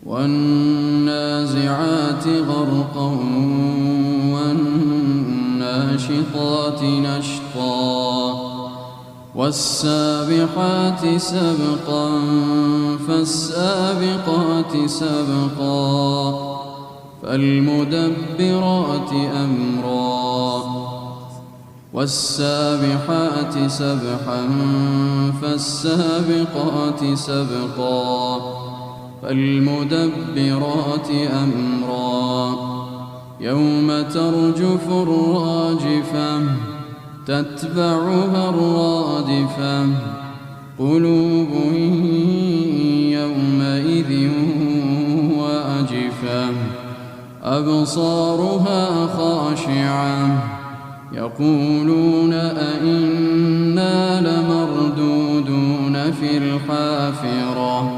والنازعات غرقا والناشطات نشطا والسابحات سبقا فالسابقات سبقا فالمدبرات أمرا والسابحات سبحا فالسابقات سبقا فالمدبرات أمرا يوم ترجف الراجفة تتبعها الرادفة قلوب يومئذ واجفة أبصارها خاشعة يقولون أئنا لمردودون في الحافرة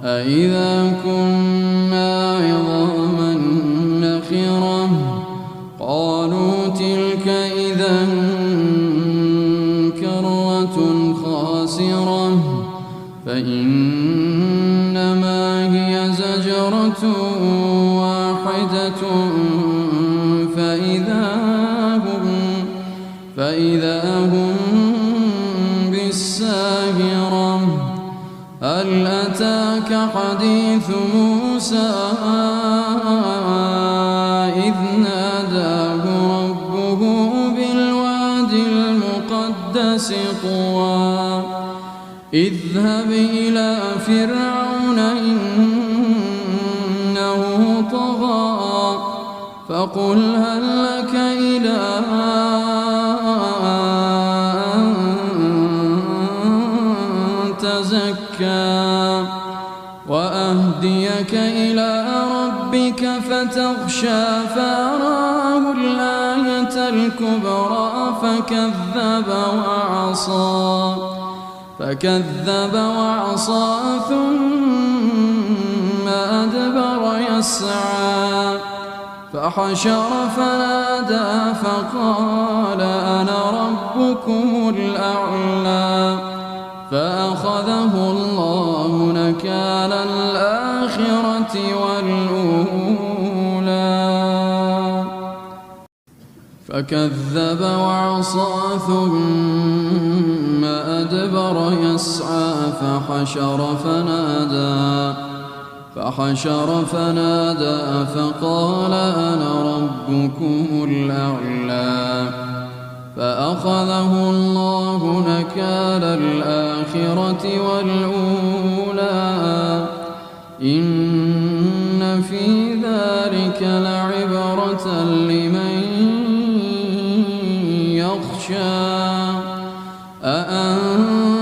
أئذا كنا عظاما نخرة قالوا تلك إذا كرة خاسرة فإنما هي زجرة واحدة فإذا هم بالساهرة هل أتاك حديث موسى إذ ناداه ربه بالواد المقدس طوى اذهب إلى فرعون إنه طغى فقل هل لك إلى أن تزكى وأهديك إلى ربك فتخشى فأراه الآية الكبرى فكذب وعصى ثم أدبر يسعى فحشر فنادى فقال أنا ربكم الأعلى فأخذه الله نكال الآخرة والأولى فكذب وعصى ثم أدبر يسعى فحشر فنادى فقال أنا ربكم الأعلى فأخذه الله نكال الآخرة والأولى إن في ذلك لعبرة لمن يخشى أأنتم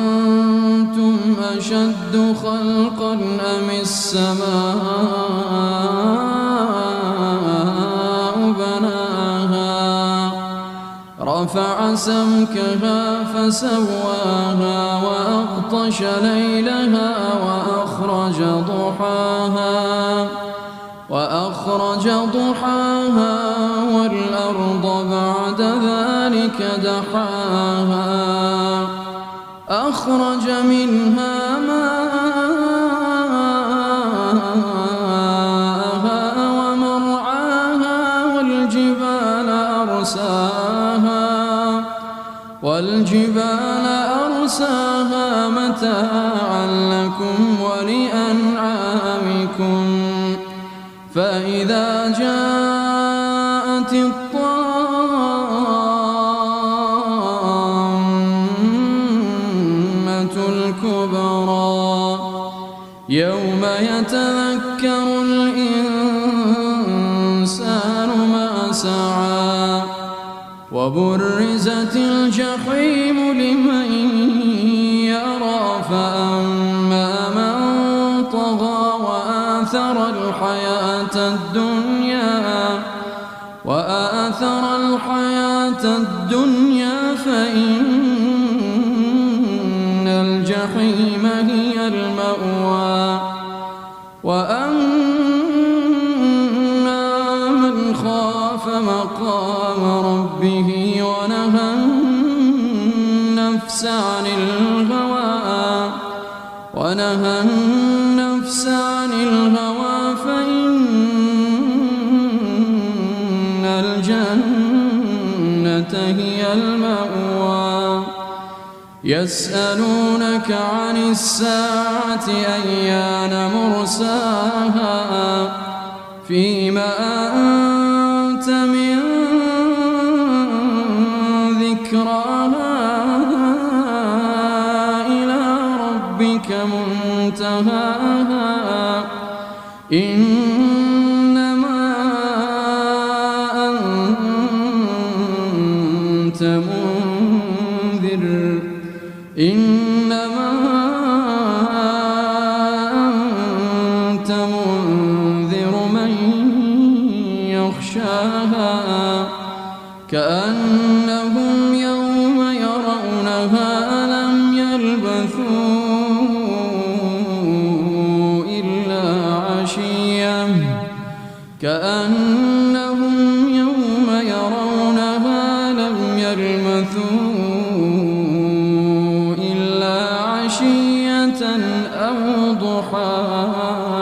أشد خلقا أم السماء بناها رفع سمكها فسواها وأغطش ليلها وأخرج ضحاها والأرض بعد ذلك دحاها أخرج منها ماءها ومرعاها والجبال أرساها متاعا لكم ولأنعامكم فإذا جاءت الطامة الكبرى يوم يتذكر الإنسان ما سعى وبرزت الجحيم لمن يرى فأما من طغى وآثر الحياة الدنيا فإن الجحيم هي المأوى وأما من خاف مقام ربه ونهى النفس عن الهوى ونهى النفس عن الهوى فإن الجنة هي المأوى يسألونك عن الساعة أيان مرساها فيما أنت من ذكراها إلى ربك منتهاها إنما أنت منذر من يخشاها كأنهم يوم يرونها لم يلبثوا إلا عشية أو ضحاها.